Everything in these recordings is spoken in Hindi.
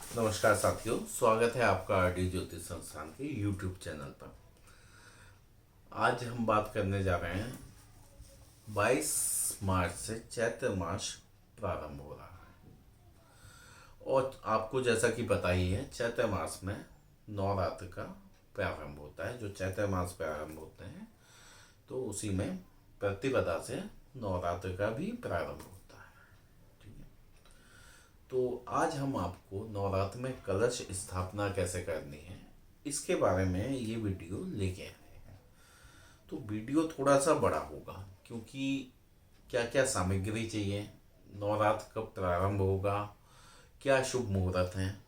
नमस्कार साथियों, स्वागत है आपका आरडी ज्योतिष संस्थान के यूट्यूब चैनल पर। आज हम बात करने जा रहे हैं 22 मार्च से चैत्र मास प्रारंभ हो रहा है। और आपको जैसा कि पता ही है, चैत्र मास में नवरात्र का प्रारंभ होता है। जो चैत्र मास प्रारंभ होते हैं तो उसी में प्रतिपदा से नवरात्र का भी प्रारंभ होता है। ठीक है, तो आज हम आपको नवरात्र में कलश स्थापना कैसे करनी है इसके बारे में ये वीडियो लेके आए हैं। तो वीडियो थोड़ा सा बड़ा होगा क्योंकि क्या क्या सामग्री चाहिए, नवरात्र कब प्रारंभ होगा, क्या शुभ मुहूर्त हैं,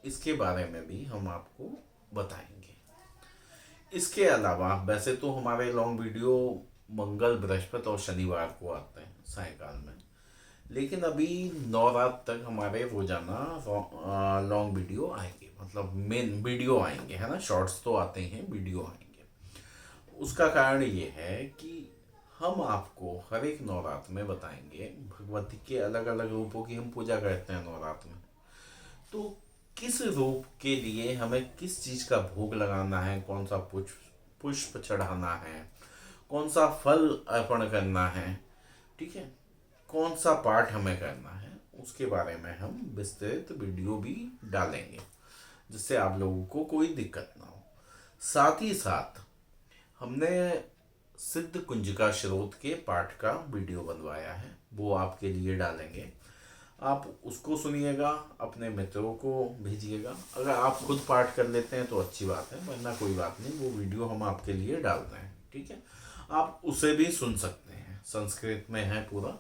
इसके बारे में भी हम आपको बताएंगे। इसके अलावा वैसे तो हमारे लॉन्ग वीडियो मंगल, बृहस्पति और शनिवार को आते हैं सायकाल में, लेकिन अभी नवरात्र तक हमारे रोजाना लॉन्ग वीडियो आएंगे, मतलब मेन वीडियो आएंगे, है ना। शॉर्ट्स तो आते ही हैं, वीडियो आएंगे। उसका कारण ये है कि हम आपको हर एक नवरात्र में बताएंगे, भगवती के अलग अलग रूपों की हम पूजा करते हैं नवरात्र में, तो किस रूप के लिए हमें किस चीज का भोग लगाना है, कौन सा पुष्प पुष्प चढ़ाना है, कौन सा फल अर्पण करना है, ठीक है, कौन सा पाठ हमें करना है, उसके बारे में हम विस्तृत वीडियो भी डालेंगे जिससे आप लोगों को कोई दिक्कत ना हो। साथ ही साथ हमने सिद्ध कुंजिका स्रोत के पाठ का वीडियो बनवाया है, वो आपके लिए डालेंगे। आप उसको सुनिएगा, अपने मित्रों को भेजिएगा। अगर आप खुद पाठ कर लेते हैं तो अच्छी बात है, वरना कोई बात नहीं, वो वीडियो हम आपके लिए डाल रहे हैं। ठीक है, आप उसे भी सुन सकते हैं, संस्कृत में है पूरा,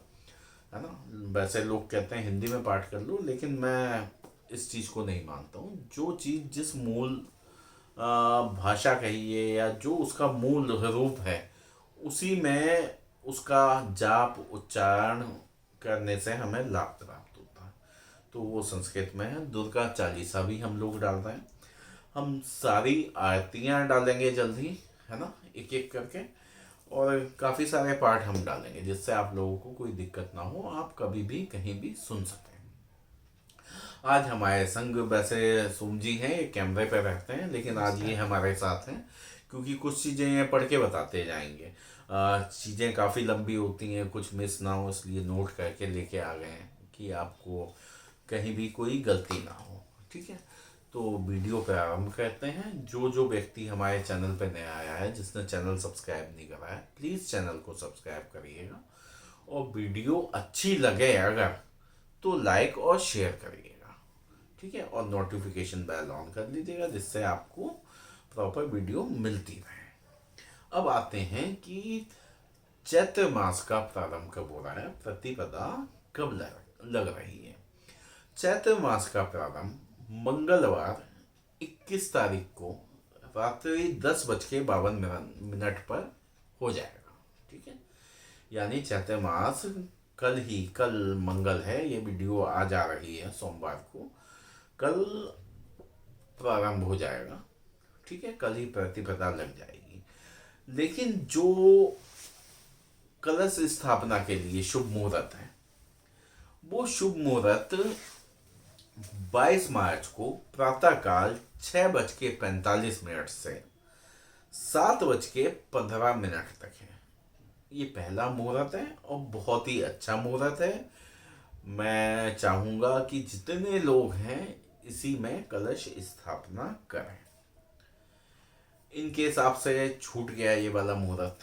है ना। वैसे लोग कहते हैं हिंदी में पाठ कर लो, लेकिन मैं इस चीज़ को नहीं मानता हूँ। जो चीज़ जिस मूल भाषा कहिए या जो उसका मूल रूप है, उसी में उसका जाप उच्चारण करने से हमें लाभ प्राप्त होता है। तो वो संस्कृत में है। दुर्गा चालीसा भी हम लोग डाल रहे हैं, हम सारी आरतियाँ डालेंगे जल्दी, है ना, एक एक करके। और काफ़ी सारे पाठ हम डालेंगे जिससे आप लोगों को कोई दिक्कत ना हो, आप कभी भी कहीं भी सुन सकें। आज हमारे संग वैसे सोम जी हैं, ये कैमरे पे रहते हैं, लेकिन आज ये हमारे साथ हैं क्योंकि कुछ चीज़ें ये पढ़ के बताते जाएंगे। चीज़ें काफ़ी लंबी होती हैं, कुछ मिस ना हो इसलिए नोट करके लेके आ गए हैं कि आपको कहीं भी कोई गलती ना हो। ठीक है, तो वीडियो प्रारंभ करते हैं। जो जो व्यक्ति हमारे चैनल पर नया आया है, जिसने चैनल सब्सक्राइब नहीं करा है, प्लीज़ चैनल को सब्सक्राइब करिएगा। और वीडियो अच्छी लगे अगर तो लाइक और शेयर करिएगा। ठीक है, और नोटिफिकेशन बेल ऑन कर लीजिएगा जिससे आपको प्रॉपर वीडियो मिलती रहे। अब आते हैं कि चैत्र मास का प्रारंभ कब हो रहा है, प्रतिपदा कब लग रही है। चैत्र मास का प्रारंभ मंगलवार 21 तारीख को रात्रि 10:52 पर हो जाएगा। ठीक है, यानी चैत्र मास कल मंगल है, ये वीडियो आ जा रही है सोमवार को, कल प्रारंभ हो जाएगा। ठीक है, कल ही प्रतिपदा लग जाएगी। लेकिन जो कलश स्थापना के लिए शुभ मुहूर्त है, वो शुभ मुहूर्त 22 मार्च को प्रातःकाल 6:45 से 7:15 तक है। ये पहला मुहूर्त है और बहुत ही अच्छा मुहूर्त है। मैं चाहूँगा कि जितने लोग हैं इसी में कलश स्थापना करें। इनके हिसाब से छूट गया ये वाला मुहूर्त,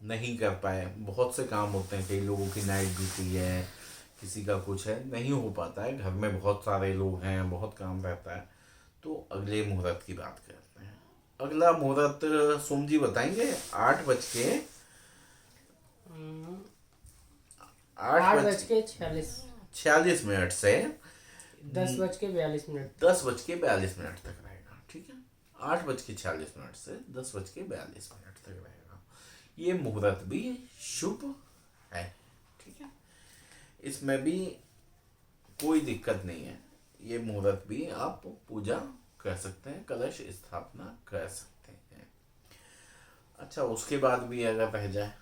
नहीं कर पाए, बहुत से काम होते हैं, कई लोगों की नाइट ड्यूटी है, किसी का कुछ है, नहीं हो पाता है, घर में बहुत सारे लोग हैं, बहुत काम रहता है, तो अगले मुहूर्त की बात करते हैं। अगला मुहूर्त सोम जी बताएंगे। 8:46 से 10:42 10:42 तक रहेगा। ठीक है, 8:46 से 10:42 तक रहेगा। ये मुहूर्त भी शुभ है। ठीक है, इसमें भी कोई दिक्कत नहीं है, ये मुहूर्त भी आप पूजा कर सकते हैं, कलश स्थापना कर सकते हैं। अच्छा, उसके बाद भी अगर रह जाए,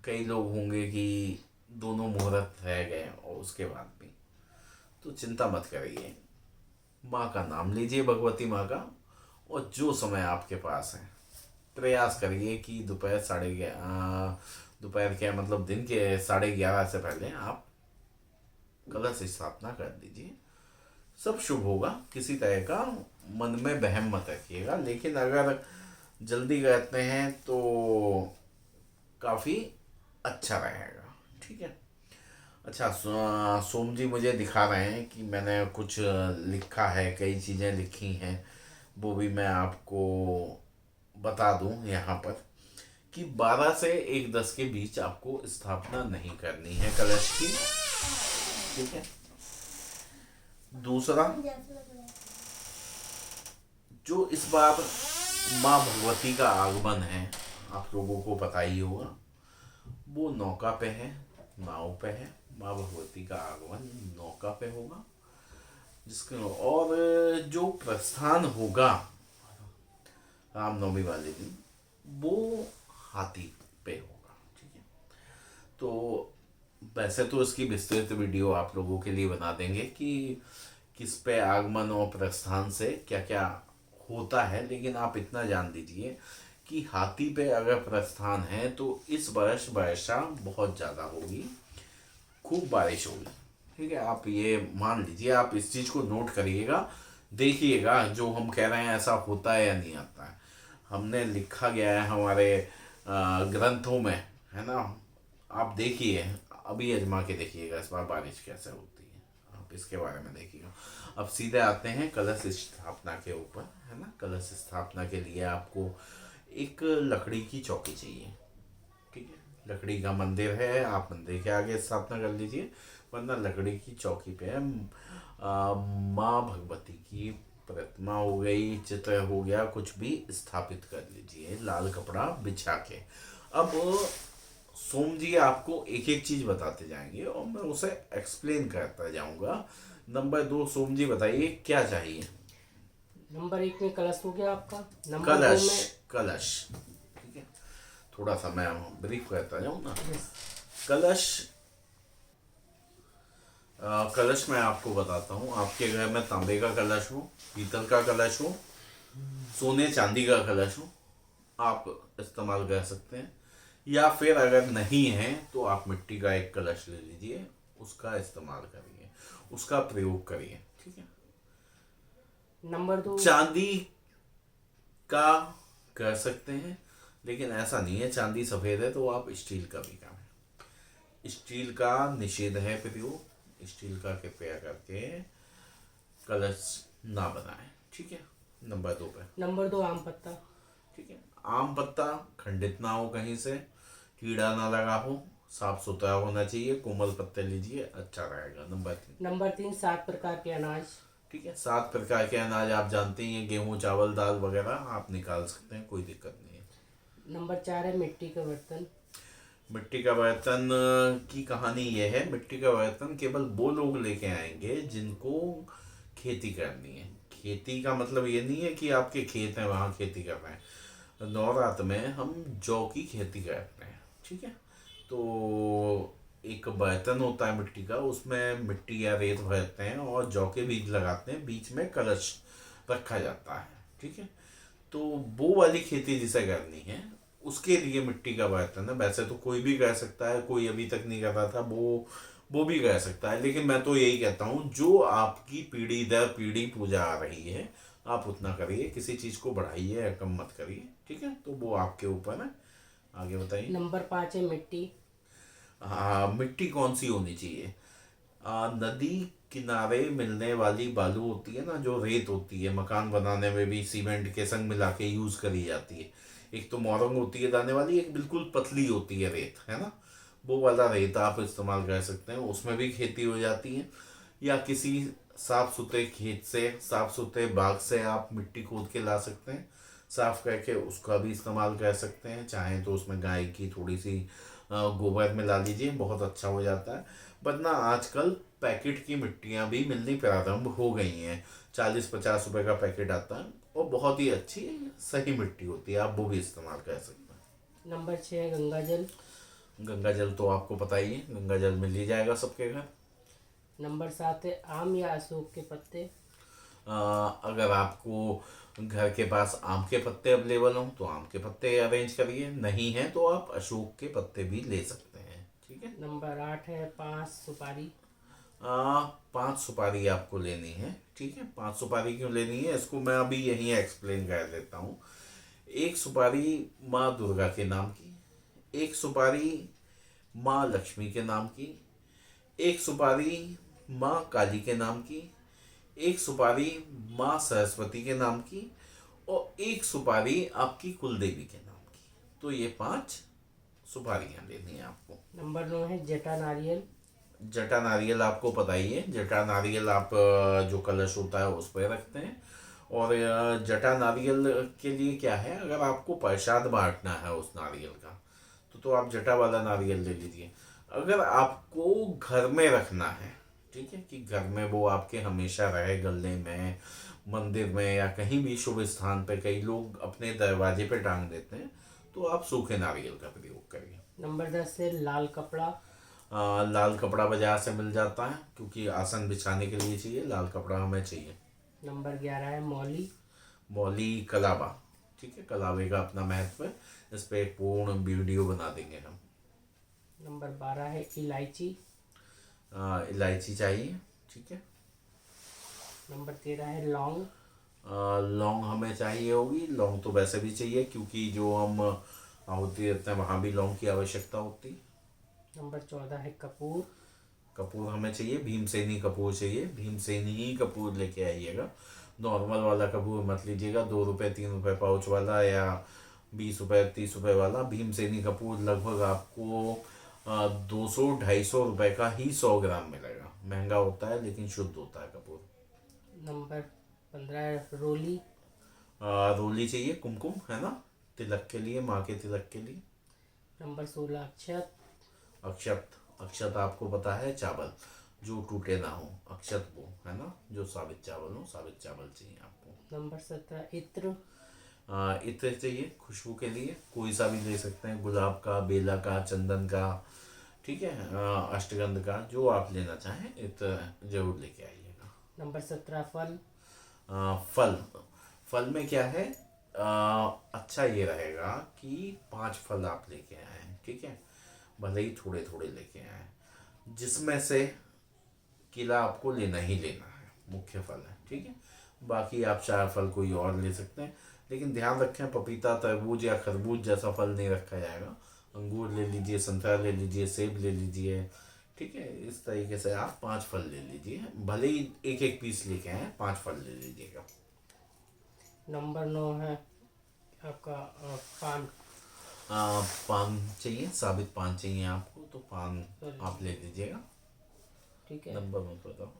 कई लोग होंगे कि दोनों मुहूर्त रह गए और उसके बाद भी, तो चिंता मत करिए, माँ का नाम लीजिए, भगवती माँ का, और जो समय आपके पास है प्रयास करिए कि दोपहर के मतलब दिन के 11:30 से पहले आप कलश स्थापना कर दीजिए। सब शुभ होगा। किसी तरह का मन में वहम मत रखिएगा, लेकिन अगर जल्दी करते हैं तो काफ़ी अच्छा रहेगा। ठीक है। अच्छा, सोम जी मुझे दिखा रहे हैं कि मैंने कुछ लिखा है, कई चीज़ें लिखी हैं, वो भी मैं आपको बता दूं यहाँ पर कि 12 से 1:10 के बीच आपको स्थापना नहीं करनी है कलश की। ठीक है। दूसरा, जो इस बार माँ भगवती का आगमन है, आप लोगों को पता ही होगा, वो नौका पे है, नाव पे है। माँ भगवती का आगमन नौका पे होगा, जिसके और जो प्रस्थान होगा रामनवमी वाले दिन, वो हाथी पे होगा। ठीक है। तो वैसे तो इसकी विस्तृत वीडियो आप लोगों के लिए बना देंगे कि किस पे आगमन और प्रस्थान से क्या क्या होता है, लेकिन आप इतना जान दीजिए कि हाथी पे अगर प्रस्थान है तो इस वर्ष वर्षा बहुत ज़्यादा होगी, खूब बारिश होगी। ठीक है। आप ये मान लीजिए, आप इस चीज़ को नोट करिएगा, देखिएगा जो हम कह रहे हैं ऐसा होता है या नहीं आता है। हमने लिखा गया है हमारे ग्रंथों में, है ना। आप देखिए, अभी आजमा के देखिएगा इस बार बारिश कैसे होती है, आप इसके बारे में देखिएगा। अब सीधे आते हैं कलश स्थापना के ऊपर, है ना। कलश स्थापना के लिए आपको एक लकड़ी की चौकी चाहिए। ठीक है। लकड़ी का मंदिर है, आप मंदिर के आगे स्थापना कर लीजिए, वरना लकड़ी की चौकी पे माँ भगवती की प्रतिमा हो गई, चित्र हो गया, कुछ भी स्थापित कर लीजिए लाल कपड़ा बिछा के। अब सोम जी आपको एक एक चीज बताते जाएंगे और मैं उसे एक्सप्लेन करता जाऊंगा। नंबर 2, सोम जी बताइए क्या चाहिए। नंबर 1 में कलश हो गया आपका। नंबर 2 कलश। में कलश। ठीक है। थोड़ा सा मैं ब्रीफ करता जाऊँ ना। यस, कलश। कलश मैं आपको बताता हूँ, आपके घर में तांबे का कलश हो, पीतल का कलश हो, सोने चांदी का कलश हो, आप इस्तेमाल कर सकते हैं। या फिर अगर नहीं है तो आप मिट्टी का एक कलश ले लीजिए, उसका इस्तेमाल करिए, उसका प्रयोग करिए। ठीक है। नंबर 2 चांदी का कर सकते हैं, लेकिन ऐसा नहीं है चांदी सफ़ेद है तो आप स्टील का भी करें। स्टील का निषेध है प्रयोग, स्टील का कृपया करके कलश ना बनाएं। ठीक है। नंबर 2 पे। नंबर 2 आम पत्ता। ठीक है। आम पत्ता खंडित ना हो, कहीं से कीड़ा ना लगा हो, साफ सुथरा होना चाहिए, कोमल पत्ते लीजिए, अच्छा रहेगा। नंबर 3 7 प्रकार के अनाज। ठीक है। 7 प्रकार के अनाज आप जानते ही हैं, गेहूं, चावल, दाल वगैरह आप निकाल सकते हैं, कोई दिक्कत नहीं है। नंबर 4 है मिट्टी का बर्तन। मिट्टी का बर्तन की कहानी यह है, मिट्टी का बर्तन केवल वो लोग लेके आएंगे जिनको खेती करनी है। खेती का मतलब ये नहीं है कि आपके खेत हैं वहाँ खेती कर रहे हैं। नवरात्र में हम जौ की खेती करते हैं। ठीक है। तो एक बर्तन होता है मिट्टी का, उसमें मिट्टी या रेत भरते हैं और जौ के बीज लगाते हैं, बीच में कलश रखा जाता है। ठीक है। तो वो वाली खेती जिसे करनी है उसके लिए मिट्टी का बर्तन है। वैसे तो कोई भी कर सकता है, कोई अभी तक नहीं कर रहा था, वो भी कर सकता है, लेकिन मैं तो यही कहता हूँ जो आपकी पीढ़ी दर पीढ़ी पूजा आ रही है आप उतना करिए, किसी चीज़ को बढ़ाइए या कम मत करिए। ठीक है। तो वो आपके ऊपर है। आगे बताइए। नंबर 5 है मिट्टी। हाँ, मिट्टी कौन सी होनी चाहिए। नदी किनारे मिलने वाली बालू होती है ना, जो रेत होती है, मकान बनाने में भी सीमेंट के संग मिला के यूज करी जाती है। एक तो मोरंग होती है दाने वाली, एक बिल्कुल पतली होती है रेत, है ना। वो वाला रेत आप इस्तेमाल कर सकते हैं, उसमें भी खेती हो जाती है। या किसी साफ सुथरे खेत से, साफ सुथरे बाग से आप मिट्टी खोद के ला सकते हैं, साफ करके उसका भी इस्तेमाल कर सकते हैं। चाहें तो उसमें गाय की थोड़ी सी गोबर मिला लीजिए, बहुत अच्छा हो जाता है। वरना आजकल पैकेट की मिट्टियाँ भी मिलनी प्रारंभ हो गई हैं। 40-50 रुपए का पैकेट आता है और बहुत ही अच्छी सही मिट्टी होती है, आप वो भी इस्तेमाल कर सकते हैं। नंबर 6 है गंगा जल। गंगा जल तो आपको पता ही है, गंगा जल मिल ही जाएगा सबके घर। नंबर 7 है आम या अशोक के पत्ते। अगर आपको घर के पास आम के पत्ते अवेलेबल हों तो आम के पत्ते अरेंज करिए, नहीं है तो आप अशोक के पत्ते भी ले सकते हैं। ठीक है। नंबर 8 है 5 सुपारी। 5 सुपारी आपको लेनी है। ठीक है। 5 सुपारी क्यों लेनी है इसको मैं अभी यहीं एक्सप्लेन कर देता हूँ। एक सुपारी माँ दुर्गा के नाम की, एक सुपारी माँ लक्ष्मी के नाम की, एक सुपारी माँ काली के नाम की, एक सुपारी माँ सरस्वती के नाम की, और एक सुपारी आपकी कुलदेवी के नाम की। तो ये 5 सुपारियाँ लेनी है आपको। नंबर 9 है जटा नारियल। जटा नारियल आपको पता ही है, जटा नारियल आप जो कलश होता है उस पर रखते हैं। और जटा नारियल के लिए क्या है, अगर आपको प्रसाद बांटना है उस नारियल का तो आप जटा वाला नारियल ले लीजिए। अगर आपको घर में रखना है, ठीक है, कि घर में वो आपके हमेशा रहे, गले में, मंदिर में या कहीं भी शुभ स्थान पे, कई लोग अपने दरवाजे पे टांग देते हैं, तो आप सूखे नारियल का प्रयोग करिए। नंबर 10 है लाल कपड़ा। लाल कपड़ा बाजार से मिल जाता है, क्योंकि आसन बिछाने के लिए चाहिए, लाल कपड़ा हमें चाहिए। नंबर 11 है मौली। मौली कलावा। ठीक है, कलावे का अपना महत्व है, इस पे एक पूर्ण वीडियो बना देंगे हम। नंबर 12 है इलायची। इलायची चाहिए। ठीक है। नंबर 13 है लौंग। लौंग हमें चाहिए होगी, लौंग तो वैसे भी चाहिए क्योंकि जो हम आहुति देते हैं वहाँ भी लौंग की आवश्यकता होती है। नंबर 14 है कपूर। कपूर हमें चाहिए, भीमसेनी कपूर चाहिए, भीमसेनी ही कपूर लेके आइएगा। नॉर्मल वाला कपूर मत लीजिएगा, 2 रुपये 3 रुपये पाउच वाला या 20 रुपये 30 रुपये वाला। भीमसेनी कपूर लगभग आपको 200-250 रुपये का ही 100 ग्राम मिलेगा। महंगा होता है लेकिन शुद्ध होता है कपूर। नंबर 15 है रोली। रोली चाहिए, कुमकुम है ना, तिलक के लिए, माँ के तिलक के लिए। नंबर 16 अक्षत। अक्षत। अक्षत आपको पता है, चावल जो टूटे ना हो, अक्षत वो है ना, जो साबित चावल हो, साबित चावल चाहिए आपको। नंबर 17 इत्र। इत्र चाहिए खुशबू के लिए, कोई सा भी ले सकते हैं, गुलाब का, बेला का, चंदन का। ठीक है। अष्टगंध का, जो आप लेना चाहें इत्र जरूर लेके आइएगा। नंबर 17 फल। फल। फल में क्या है, अच्छा ये रहेगा कि 5 फल आप लेके आए। ठीक है, भले ही थोड़े थोड़े लेके आए, जिसमें से केला आपको लेना ही लेना है, मुख्य फल है। ठीक है, बाकी आप 4 फल कोई और ले सकते हैं, लेकिन ध्यान रखें पपीता, तरबूज या खरबूज जैसा फल नहीं रखा जाएगा। अंगूर ले लीजिए, संतरा ले लीजिए, सेब ले लीजिए। ठीक है, इस तरीके से आप 5 फल ले लीजिए, भले ही एक एक पीस लेके आए, 5 फल ले लीजिएगा। नंबर 9 है आपका पान। पान चाहिए, साबित पान चाहिए आपको, तो पान आप ले लीजिएगा। ठीक है। नंबर मत बताओ,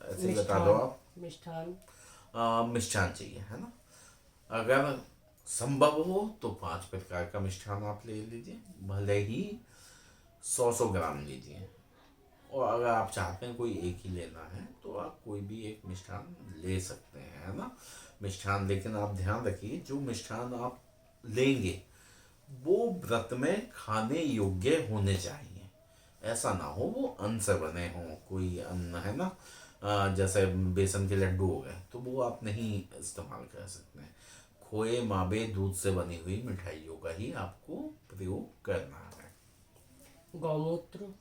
ऐसे ही बता दो आप। मिष्ठान। मिष्ठान चाहिए है ना, अगर संभव हो तो 5 प्रकार का मिष्ठान आप ले लीजिए, भले ही 100 ग्राम लीजिए। और अगर आप चाहते हैं कोई एक ही लेना है तो आप कोई भी एक मिष्ठान ले सकते हैं, है ना, मिष्ठान। लेकिन आप ध्यान रखिए, जो मिष्ठान आप लेंगे वो व्रत में खाने योग्य होने चाहिए। ऐसा ना हो वो अन्न से बने हों, कोई अन्न है ना, जैसे बेसन के लड्डू हो गए, तो वो आप नहीं इस्तेमाल कर सकते हैं। खोए, मावे, दूध से बनी हुई मिठाइयों का ही आपको प्रयोग करना है। गौमूत्र।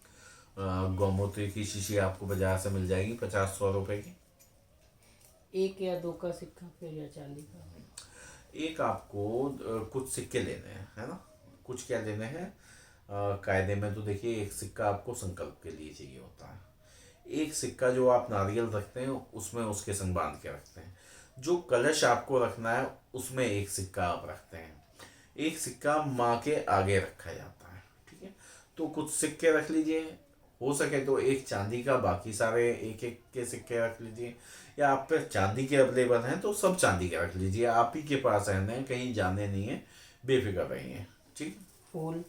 गौमूत्र की शीशी आपको बाजार से मिल जाएगी 50-100 रुपए की। 1 या 2 का सिक्का फिर या चांदी का। एक आपको कुछ सिक्के लेने हैं, है ना, कुछ क्या लेने हैं, कायदे में तो देखिए एक सिक्का आपको संकल्प के लिए चाहिए होता है, एक सिक्का जो आप नारियल रखते हैं उसमें उसके संग बांध के रखते हैं, जो कलश आपको रखना है उसमें एक सिक्का आप रखते हैं, एक सिक्का माँ के आगे रखा जाता है। ठीक है, तो कुछ सिक्के रख लीजिए, हो सके तो एक चांदी का, बाकी सारे एक एक के सिक्के रख लीजिए, या आप पे चांदी के अवेलेबल हैं तो सब चांदी के रख लीजिए, आप ही के पास रहने हैं, कहीं जाने नहीं है, बेफिक्र रहिए। ठीक। फूल।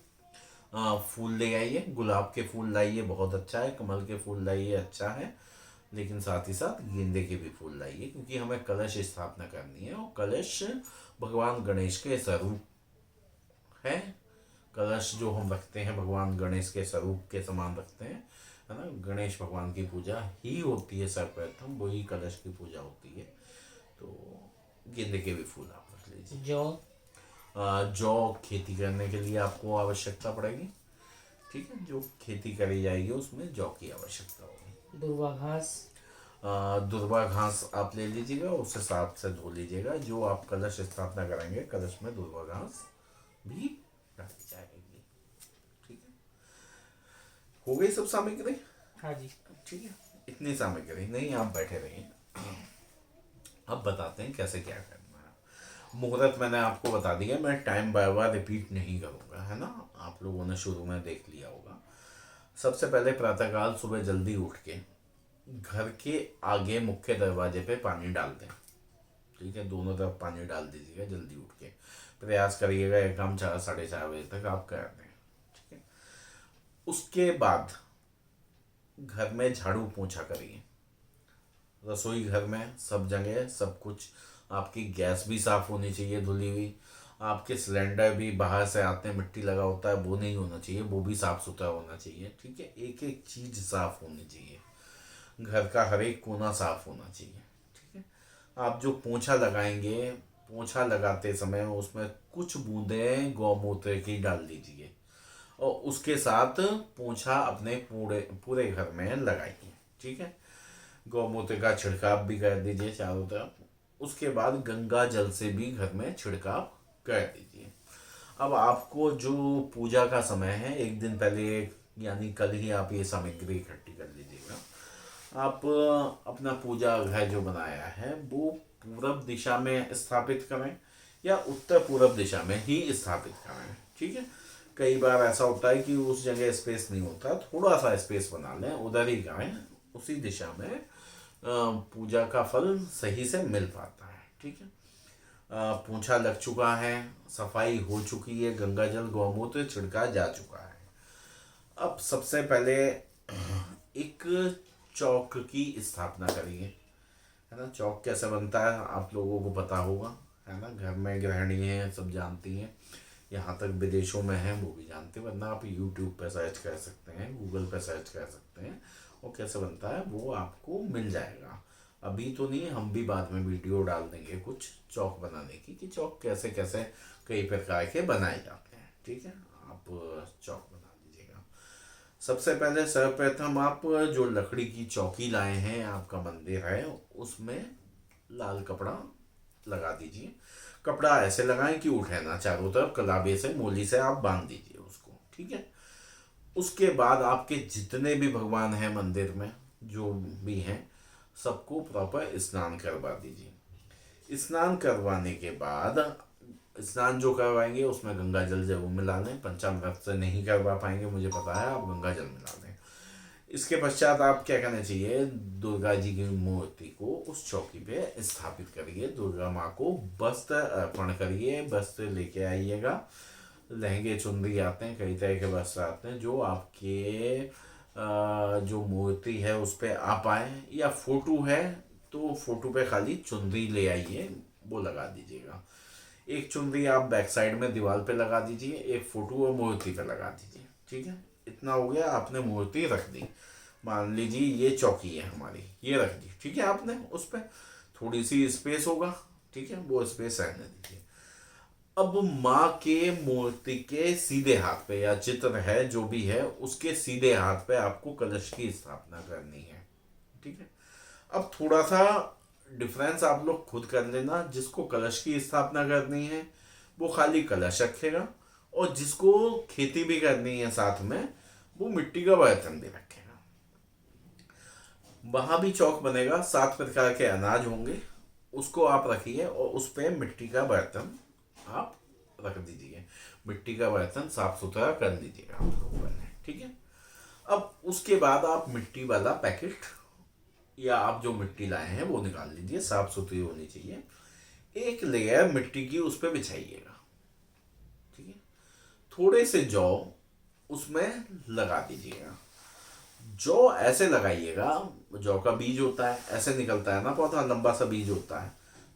फूल ले आइए, गुलाब के फूल लाइए, बहुत अच्छा है, कमल के फूल लाइए, अच्छा है, लेकिन साथ ही साथ गेंदे के भी फूल लाइए, क्योंकि हमें कलश स्थापना करनी है और कलश भगवान गणेश के स्वरूप है। कलश जो हम रखते हैं भगवान गणेश के स्वरूप के समान रखते हैं, है ना। गणेश भगवान की पूजा ही होती है सर्वप्रथम, वही कलश की पूजा होती है। तो गेंदे के भी फूल आप रख लीजिए। जौ। जौ खेती करने के लिए आपको आवश्यकता पड़ेगी, ठीक है। जो खेती करी जाएगी उसमें जौ की आवश्यकता होगी। दुर्वा घास। दुर्वा घास आप ले लीजिएगा, उसे साफ से धो लीजिएगा। जो आप कलश स्थापना करेंगे कलश में दुर्वा घास भी डाली जाएगी, ठीक है। हो गई सब सामग्री? हाँ जी। ठीक है, इतनी सामग्री नहीं, आप बैठे रहिए। अब बताते हैं कैसे क्या करना है। मुहूर्त मैंने आपको बता दिया, मैं टाइम बाय बाय रिपीट नहीं करूँगा, है ना। आप लोगों ने शुरू में देख लिया होगा। सबसे पहले प्रातःकाल सुबह जल्दी उठ के घर के आगे मुख्य दरवाजे पे पानी डाल दें, ठीक है। दोनों तरफ पानी डाल दीजिएगा जल्दी उठ के। प्रयास करिएगा एक काम 4-4:30 बजे तक आप कर दें, ठीक है। उसके बाद घर में झाड़ू पोंछा करिए। रसोई घर में सब जगह सब कुछ, आपकी गैस भी साफ होनी चाहिए धुली हुई। आपके सिलेंडर भी बाहर से आते हैं मिट्टी लगा होता है, वो नहीं होना चाहिए, वो भी साफ सुथरा होना चाहिए, ठीक है। एक एक चीज साफ होनी चाहिए, घर का हर एक कोना साफ होना चाहिए, ठीक है। आप जो पोंछा लगाएंगे, पोंछा लगाते समय उसमें कुछ बूंदें गौमूत्र की डाल दीजिए और उसके साथ पोंछा अपने पूरे पूरे घर में लगाइए, ठीक है। गौमूत्र का छिड़काव भी कर दीजिए चारों तरफ। उसके बाद गंगा जल से भी घर में छिड़काव कर दीजिए। अब आपको जो पूजा का समय है, एक दिन पहले यानी कल ही आप ये सामग्री इकट्ठी कर लीजिएगा। आप अपना पूजा घर जो बनाया है वो पूरब दिशा में स्थापित करें या उत्तर पूरब दिशा में ही स्थापित करें, ठीक है। कई बार ऐसा होता है कि उस जगह स्पेस नहीं होता, थोड़ा सा स्पेस बना लें, उधर ही करें, उसी दिशा में पूजा का फल सही से मिल पाता है, ठीक है। पोंछा लग चुका है, सफाई हो चुकी है, गंगा जल गौमूत्र छिड़का जा चुका है। अब सबसे पहले एक चौक की स्थापना करिए, है ना। चौक कैसे बनता है आप लोगों को पता होगा, है ना। घर में गृहिणी हैं, सब जानती हैं, यहाँ तक विदेशों में हैं वो भी जानते हैं, वरना आप यूट्यूब पे सर्च कर सकते हैं, गूगल पे सर्च कर सकते हैं, और कैसे बनता है वो आपको मिल जाएगा। अभी तो नहीं, हम भी बाद में वीडियो डाल देंगे कुछ चौक बनाने की, कि चौक कैसे कैसे कई प्रकार के बनाए जाते हैं, ठीक है। आप चौक बना लीजिएगा। सबसे पहले सर्वप्रथम आप जो लकड़ी की चौकी लाए हैं, आपका मंदिर है, उसमें लाल कपड़ा लगा दीजिए। कपड़ा ऐसे लगाएं कि उठे ना, चारों तरफ कलाबे से मोली से आप बांध दीजिए उसको, ठीक है। उसके बाद आपके जितने भी भगवान हैं मंदिर में, जो भी हैं, सबको प्रॉपर स्नान करवा दीजिए। स्नान करवाने के बाद, स्नान जो करवाएंगे उसमें गंगा जल जरूर मिला लें। पंचामृत से नहीं करवा पाएंगे मुझे पता है, आप गंगा जल मिला लें। इसके पश्चात आप क्या करना चाहिए, दुर्गा जी की मूर्ति को उस चौकी पे स्थापित करिए। दुर्गा माँ को वस्त्र अर्पण करिए, वस्त्र लेके आइएगा। लहंगे चुनरी आते हैं, कई तरह के वस्त्र आते हैं, जो आपके जो मूर्ति है उस पर आ पाए, या फोटो है तो फोटो पे खाली चुनरी ले आइए, वो लगा दीजिएगा। एक चुनरी आप बैक साइड में दीवार पे लगा दीजिए, एक फोटो और मूर्ति पे लगा दीजिए, ठीक है। इतना हो गया, आपने मूर्ति रख दी। मान लीजिए ये चौकी है हमारी, ये रख दी, ठीक है। आपने उस पर थोड़ी सी स्पेस होगा, ठीक है, वो स्पेस रहने दीजिए। अब माँ के मूर्ति के सीधे हाथ पे, या चित्र है जो भी है उसके सीधे हाथ पे आपको कलश की स्थापना करनी है, ठीक है। अब थोड़ा सा डिफरेंस आप लोग खुद कर लेना। जिसको कलश की स्थापना करनी है वो खाली कलश रखेगा, और जिसको खेती भी करनी है साथ में, वो मिट्टी का बर्तन भी रखेगा। वहां भी चौक बनेगा, 7 प्रकार के अनाज होंगे, उसको आप रखिए और उस पर मिट्टी का बर्तन आप रख दीजिए। मिट्टी का बर्तन साफ सुथरा कर लीजिएगा आप लोगों ने, ठीक है। अब उसके बाद आप मिट्टी वाला पैकेट, या आप जो मिट्टी लाए हैं वो निकाल लीजिए, साफ सुथरी होनी चाहिए। एक लेयर मिट्टी की उस पर बिछाइएगा, ठीक है। थोड़े से जौ उसमें लगा दीजिएगा। जौ ऐसे लगाइएगा, जौ का बीज होता है, ऐसे निकलता है ना पौधा, लंबा सा बीज होता है,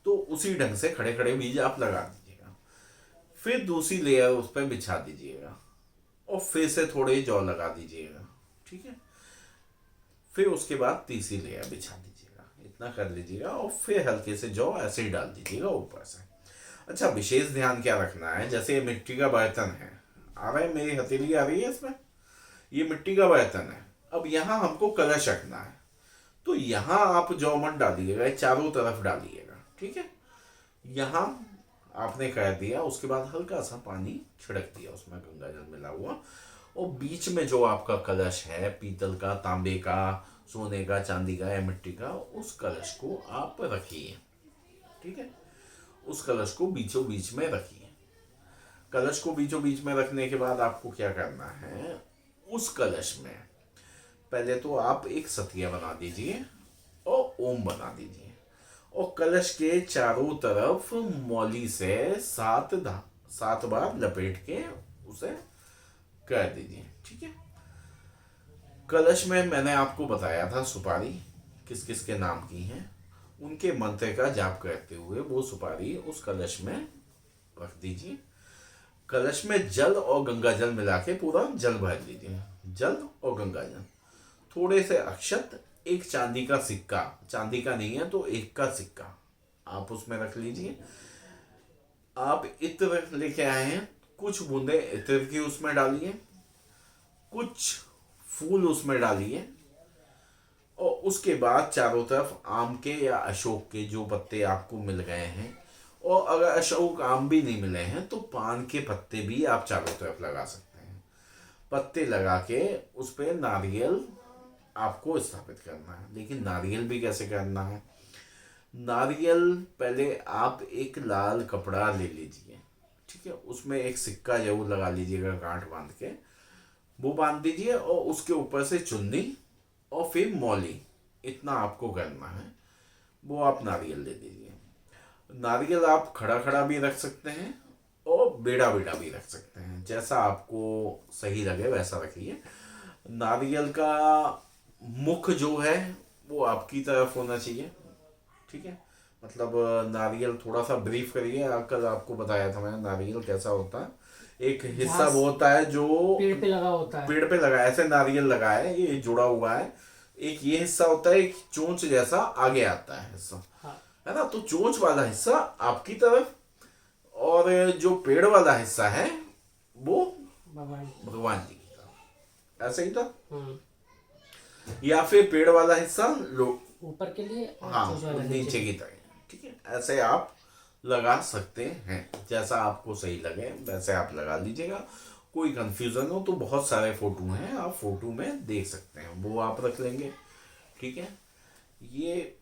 तो उसी ढंग से खड़े खड़े बीज आप लगा दीजिएगा। फिर दूसरी लेयर उस पर बिछा दीजिएगा और फिर से थोड़े जौ लगा दीजिएगा, ठीक है। फिर उसके बाद तीसरी लेयर बिछा दीजिएगा, इतना कर लीजिएगा और फिर हल्के से जौ ऐसे ही डाल दीजिएगा ऊपर से। अच्छा, विशेष ध्यान क्या रखना है, जैसे ये मिट्टी का बर्तन है, आ रहा है मेरी हथेली आ रही है इसमें, ये मिट्टी का बर्तन है। अब यहाँ हमको कलश रखना है, तो यहाँ आप जौ मत डालिएगा, चारों तरफ डालिएगा, ठीक है। यहाँ आपने कर दिया, उसके बाद हल्का सा पानी छिड़क दिया उसमें गंगा जल मिला हुआ, और बीच में जो आपका कलश है, पीतल का, तांबे का, सोने का, चांदी का या मिट्टी का, उस कलश को आप रखिए, ठीक है। उस कलश को बीचों बीच में रखिए। कलश को बीचों बीच में रखने के बाद आपको क्या करना है, उस कलश में पहले तो आप एक सतिया बना दीजिए और ओम बना दीजिए, और कलश के चारों तरफ मौली से 7 बार लपेट के उसे कर दीजिए, ठीक है। कलश में मैंने आपको बताया था सुपारी किस किस के नाम की है, उनके मंत्र का जाप करते हुए वो सुपारी उस कलश में रख दीजिए। कलश में जल और गंगा जल मिला के पूरा जल भर लीजिए, जल और गंगा जल, थोड़े से अक्षत, एक चांदी का सिक्का, चांदी का नहीं है तो एक का सिक्का आप उसमें रख लीजिए। आप इत्र लेके आए हैं, कुछ बूंदे इत्र की उसमें डालिए, कुछ फूल उसमें डालिए, और उसके बाद चारों तरफ आम के या अशोक के जो पत्ते आपको मिल गए हैं, और अगर अशोक आम भी नहीं मिले हैं तो पान के पत्ते भी आप चारों तरफ लगा सकते हैं। पत्ते लगा के उस पर नारियल आपको स्थापित करना है। लेकिन नारियल भी कैसे करना है, नारियल पहले आप एक लाल कपड़ा ले लीजिए, ठीक है, उसमें एक सिक्का जरूर लगा लीजिएगा, गांठ बांध के वो बांध दीजिए, और उसके ऊपर से चुन्नी और फिर मौली, इतना आपको करना है, वो आप नारियल दे दीजिए। नारियल आप खड़ा खड़ा भी रख सकते हैं और बेड़ा बेड़ा भी रख सकते हैं, जैसा आपको सही लगे वैसा रखिए। नारियल का मुख जो है वो आपकी तरफ होना चाहिए, ठीक है। मतलब नारियल थोड़ा सा ब्रीफ करिए, कल आपको बताया था मैंने नारियल कैसा होता है। एक हिस्सा वो होता है जो पेड़ पे लगा होता है, पेड़ पे लगा है, ऐसे नारियल लगा है, ये जुड़ा हुआ है, एक ये हिस्सा होता है, एक चोंच जैसा आगे आता है हिस्सा, हाँ। है ना। तो चोंच वाला हिस्सा आपकी तरफ, और जो पेड़ वाला हिस्सा है वो भगवान जी की तरफ, ऐसे ही था। या फिर पेड़ वाला हिस्सा ऊपर के लिए और हाँ चोंच वाला नीचे की तरह, ठीक है। ऐसे आप लगा सकते हैं, जैसा आपको सही लगे वैसे आप लगा लीजिएगा। कोई कंफ्यूजन हो तो बहुत सारे फोटो हैं, आप फोटो में देख सकते हैं, वो आप रख लेंगे, ठीक है। ये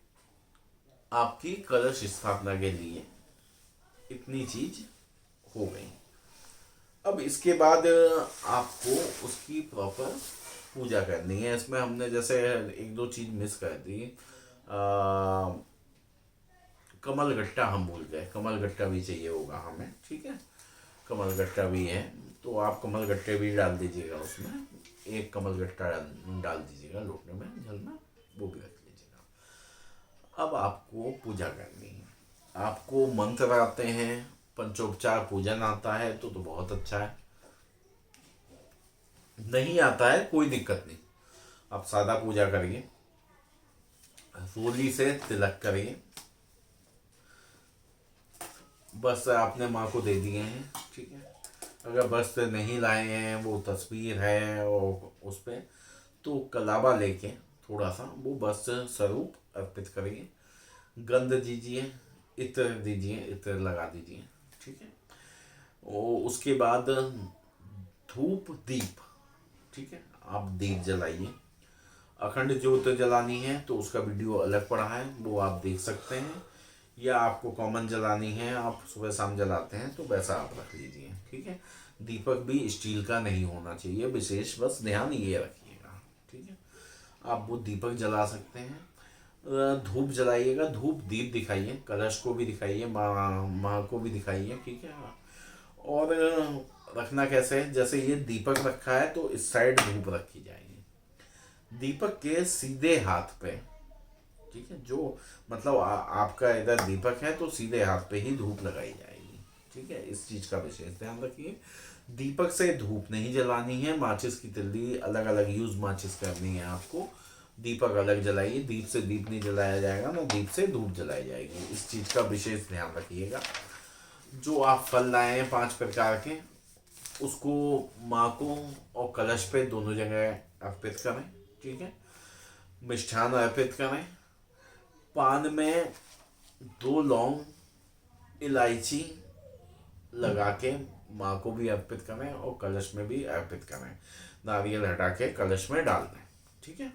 आपकी कलश स्थापना के लिए इतनी चीज हो गई। अब इसके बाद आपको उसकी प्रॉपर पूजा करनी है। इसमें हमने जैसे एक दो चीज मिस कर दी, कमल गट्टा हम भूल गए, कमल गट्टा भी चाहिए होगा हमें, ठीक है। कमल गट्टा भी है तो आप कमल गट्टे भी डाल दीजिएगा उसमें, एक कमल गट्टा डाल दीजिएगा लोटने में जल में, वो भी रख लीजिएगा। अब आपको पूजा करनी है, आपको मंत्र आते हैं, पंचोपचार पूजन आता है तो बहुत अच्छा है, नहीं आता है कोई दिक्कत नहीं, आप सादा पूजा करिए, रोली से तिलक करिए, बस आपने माँ को दे दिए हैं, ठीक है। अगर वस्त्र नहीं लाए हैं, वो तस्वीर है और उस पर, तो कलावा लेके थोड़ा सा वो वस्त्र स्वरूप अर्पित करिए, गंध दीजिए, इत्र दीजिए, इत्र लगा दीजिए, ठीक है। और उसके बाद धूप दीप, ठीक है, आप दीप जलाइए। अखंड ज्योत जलानी है तो उसका वीडियो अलग पड़ा है, वो आप देख सकते हैं, या आपको कॉमन जलानी है, आप सुबह शाम जलाते हैं तो वैसा आप रख लीजिए, ठीक है। दीपक भी स्टील का नहीं होना चाहिए, विशेष बस ध्यान ये रखिएगा, ठीक है। आप वो दीपक जला सकते हैं। धूप जलाइएगा, धूप दीप दिखाइए, कलश को भी दिखाइए, माँ को भी दिखाइए, ठीक है। और रखना कैसे है, जैसे ये दीपक रखा है तो इस साइड धूप रखी जाएगी, दीपक के सीधे हाथ पे, ठीक है। जो मतलब आपका इधर दीपक है तो सीधे हाथ पे ही धूप लगाई जाएगी, ठीक है। इस चीज का विशेष ध्यान रखिए। दीपक से धूप नहीं जलानी है, माचिस की तिल्ली अलग अलग यूज माचिस करनी है आपको, दीपक अलग जलाइए। दीप से दीप नहीं जलाया जाएगा, ना दीप से धूप जलाई जाएगी। इस चीज़ का विशेष ध्यान रखिएगा। जो आप फल लाए हैं 5 प्रकार के, उसको माँ को और कलश पे दोनों जगह अर्पित करें। ठीक है, मिष्ठान अर्पित करें। पान में 2 लौंग, इलायची लगा के माँ को भी अर्पित करें और कलश में भी अर्पित करें। नारियल हटा के कलश में डाल दें। ठीक है,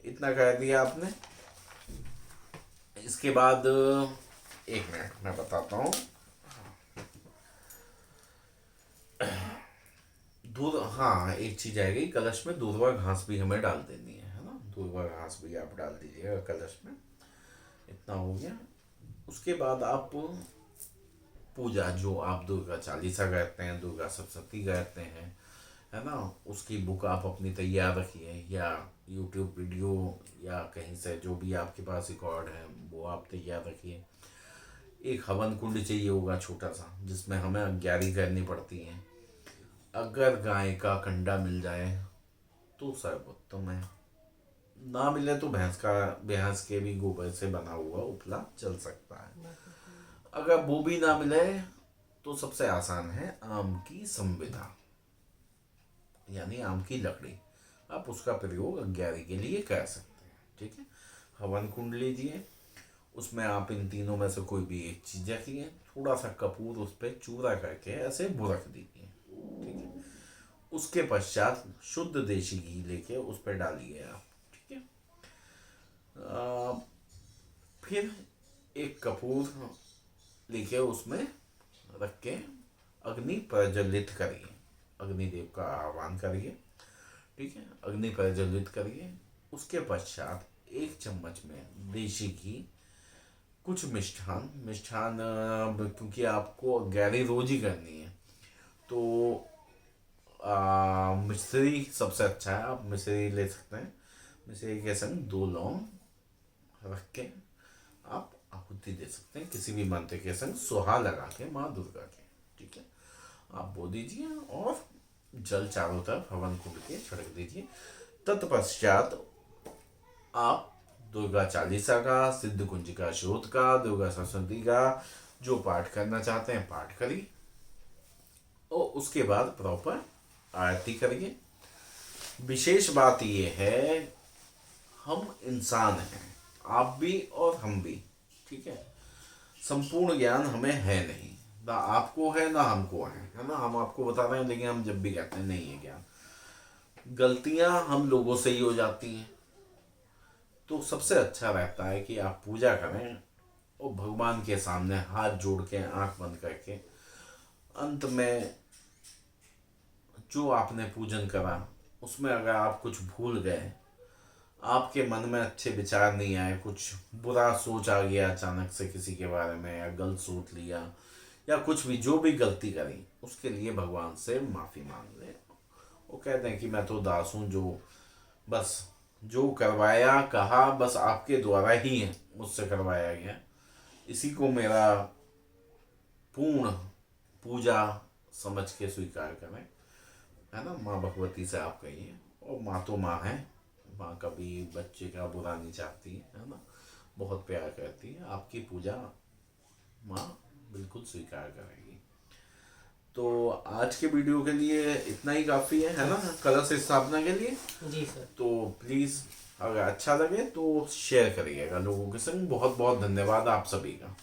इतना कर दिया आपने। इसके बाद 1 मिनट मैं बताता हूँ। दूध, हाँ एक चीज आएगी, कलश में दूधवा घास भी हमें डाल देनी है ना। दूधवा घास भी आप डाल दीजिएगा कलश में। इतना हो गया। उसके बाद आप पूजा, जो आप दुर्गा चालीसा गाते हैं, दुर्गा सप्तशती गाते हैं, है ना, उसकी बुक आप अपनी तैयार रखिए, या यूट्यूब वीडियो या कहीं से जो भी आपके पास रिकॉर्ड है वो आप तैयार रखिए। एक हवन कुंड चाहिए होगा छोटा सा, जिसमें हमें अग्यारी करनी पड़ती है। अगर गाय का कंडा मिल जाए तो सर्वोत्तम है, ना मिले तो भैंस के भी गोबर से बना हुआ उपला चल सकता है। अगर वो भी ना मिले तो सबसे आसान है आम की संविदा, यानी आम की लकड़ी। आप उसका प्रयोग अग्यारी के लिए कर सकते हैं। ठीक है, हवन कुंड लीजिए, उसमें आप इन तीनों में से कोई भी एक चीज रखिए। थोड़ा सा कपूर उस पर चूरा करके ऐसे बुरक दीजिए। ठीक है, उसके पश्चात शुद्ध देशी घी लेके उस पर डालिए आप। ठीक है, फिर एक कपूर लेके उसमें रख के अग्नि प्रज्वलित करिए, अग्निदेव का आह्वान करिए। ठीक है, अग्नि प्रज्वलित करिए। उसके पश्चात 1 चम्मच में देशी घी, कुछ मिष्ठान, क्योंकि आपको गहरी रोज ही करनी है तो मिश्री सबसे अच्छा है, आप मिश्री ले सकते हैं। मिश्री के संग 2 लौंग रख के आप आहुति दे सकते हैं, किसी भी मंत्र के संग सुहा लगा के माँ दुर्गा के। ठीक है, आप बो दीजिए और जल चारों तरफ हवन कुंड के छिड़क दीजिए। तत्पश्चात आप दुर्गा चालीसा का, सिद्ध कुंजिका शोध का, दुर्गा सप्तशती का जो पाठ करना चाहते हैं पाठ करिए, और उसके बाद प्रॉपर आरती करिए। विशेष बात यह है, हम इंसान हैं, आप भी और हम भी। ठीक है, संपूर्ण ज्ञान हमें है नहीं, ना आपको है ना हमको है ना। हम आपको बता रहे हैं लेकिन हम जब भी कहते हैं नहीं है ज्ञान। गलतियां हम लोगों से ही हो जाती हैं। तो सबसे अच्छा रहता है कि आप पूजा करें और भगवान के सामने हाथ जोड़ के, आंख बंद करके, अंत में जो आपने पूजन करा उसमें अगर आप कुछ भूल गए, आपके मन में अच्छे विचार नहीं आए, कुछ बुरा सोच आ गया अचानक से किसी के बारे में, या गलत सोच लिया, या कुछ भी, जो भी गलती करी, उसके लिए भगवान से माफ़ी मांग ले। वो कहते हैं कि मैं तो दास हूँ, जो बस जो करवाया कहा बस आपके द्वारा ही है, मुझसे करवाया गया, इसी को मेरा पूर्ण पूजा समझ के स्वीकार करें, है ना। माँ भगवती से आप कहिए, और माँ तो माँ है, माँ कभी बच्चे का बुरा नहीं चाहती है ना, बहुत प्यार करती है। आपकी पूजा माँ बिल्कुल स्वीकार करेगी। तो आज के वीडियो के लिए इतना ही काफ़ी है ना, कलश स्थापना के लिए। जी सर। तो प्लीज़ अगर अच्छा लगे तो शेयर करिएगा लोगों के संग। बहुत बहुत धन्यवाद आप सभी का।